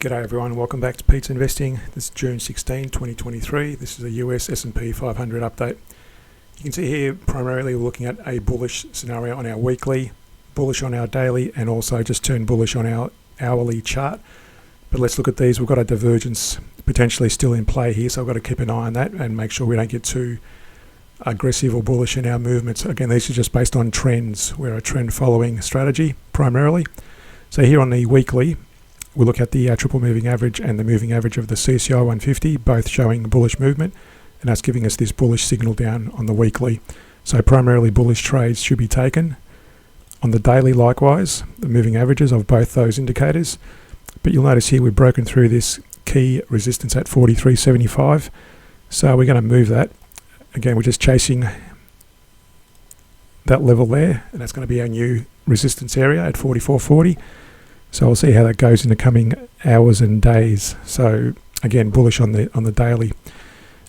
G'day everyone, welcome back to Pete's Investing. This is June 16, 2023. This is a US S&P 500 update. You can see here primarily we're looking at a bullish scenario on our weekly, bullish on our daily, and also just turned bullish on our hourly chart. But let's look at these. We've got a divergence potentially still in play here, so I've got to keep an eye on that and make sure we don't get too aggressive or bullish in our movements. Again, these are just based on trends. We're a trend following strategy primarily. So here on the weekly, we look at the triple moving average and the moving average of the CCI 150, both showing bullish movement, and that's giving us this bullish signal down on the weekly. So primarily bullish trades should be taken. On the daily, likewise, the moving averages of both those indicators. But you'll notice here we've broken through this key resistance at 43.75. So we're going to move that. Again, we're just chasing that level there, and that's going to be our new resistance area at 44.40. So we'll see how that goes in the coming hours and days. So again, bullish on the daily.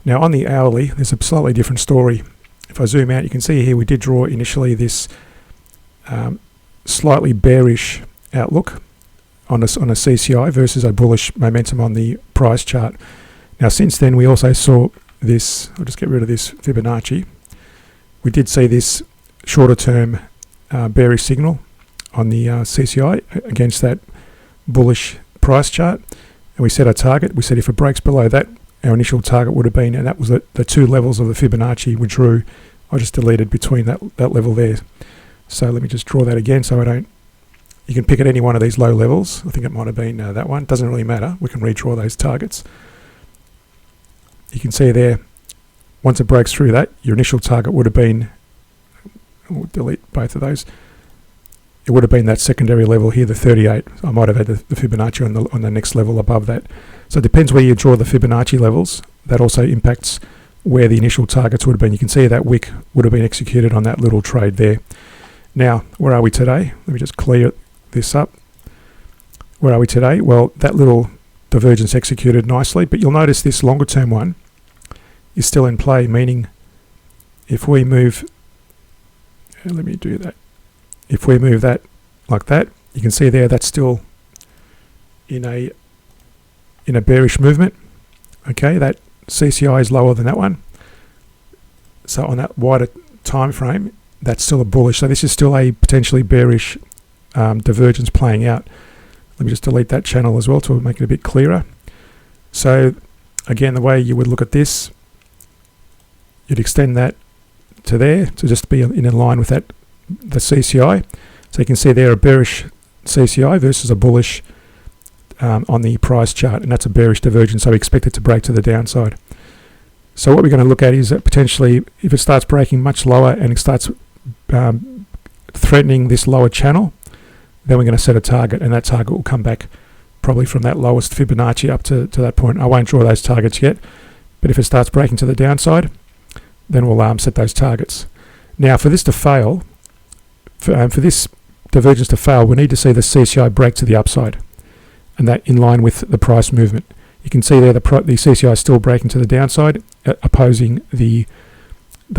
Now on the hourly, there's a slightly different story. If I zoom out, you can see here we did draw initially this slightly bearish outlook on a CCI versus a bullish momentum on the price chart. Now since then, we also saw this, I'll just get rid of this Fibonacci. We did see this shorter term bearish signal on the CCI against that bullish price chart, and we set a target. We said if it breaks below that, our initial target would have been, and that was the two levels of the Fibonacci we drew. I just deleted between that level there. So let me just draw that again so I don't, you can pick at any one of these low levels. I think it might have been that one. Doesn't really matter. We can redraw those targets. You can see there, once it breaks through that, your initial target would have been, we'll delete both of those. It would have been that secondary level here, the 38. I might have had the Fibonacci on the next level above that. So it depends where you draw the Fibonacci levels. That also impacts where the initial targets would have been. You can see that wick would have been executed on that little trade there. Now, where are we today? Let me just clear this up. Where are we today? Well, that little divergence executed nicely, but you'll notice this longer term one is still in play, meaning if we move, let me do that. If we move that like that, you can see there that's still in a bearish movement. Okay, that CCI is lower than that one. So on that wider time frame, that's still a bullish. So this is still a potentially bearish divergence playing out. Let me just delete that channel as well to make it a bit clearer. So again, the way you would look at this, you'd extend that to there to just be in line with that, the CCI. So you can see there a bearish CCI versus a bullish on the price chart, and that's a bearish divergence, so we expect it to break to the downside. So what we're going to look at is that potentially if it starts breaking much lower and it starts threatening this lower channel, then we're going to set a target, and that target will come back probably from that lowest Fibonacci up to that point. I won't draw those targets yet, but if it starts breaking to the downside, then we'll set those targets. Now for this to fail, for this divergence to fail, we need to see the CCI break to the upside, and that in line with the price movement. You can see there the CCI is still breaking to the downside, opposing the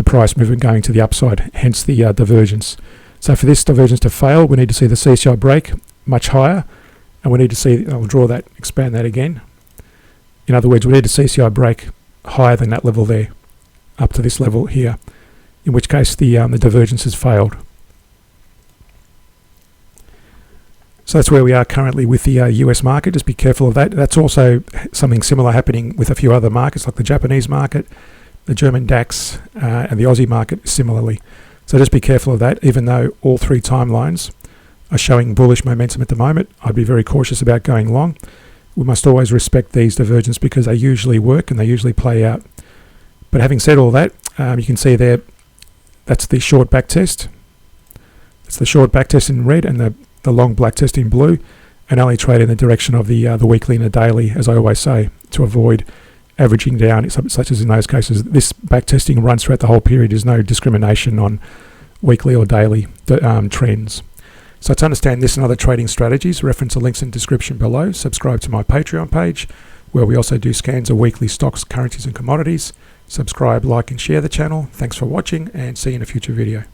price movement going to the upside, hence the divergence. So for this divergence to fail, we need to see the CCI break much higher, and we need to see, I'll draw that, expand that again. In other words, we need a CCI break higher than that level there, up to this level here, in which case the divergence has failed. So that's where we are currently with the US market. Just be careful of that. That's also something similar happening with a few other markets like the Japanese market, the German DAX, and the Aussie market similarly. So just be careful of that. Even though all three timelines are showing bullish momentum at the moment, I'd be very cautious about going long. We must always respect these divergences because they usually work and they usually play out. But having said all that, you can see there, that's the short back test. It's the short back test in red and the long black test in blue, and only trade in the direction of the weekly and the daily, as I always say, to avoid averaging down, such as in those cases. This back testing runs throughout the whole period. There's no discrimination on weekly or daily trends. So to understand this and other trading strategies, reference the links in the description below. Subscribe to my Patreon page, where we also do scans of weekly stocks, currencies and commodities. Subscribe, like and share the channel. Thanks for watching, and see you in a future video.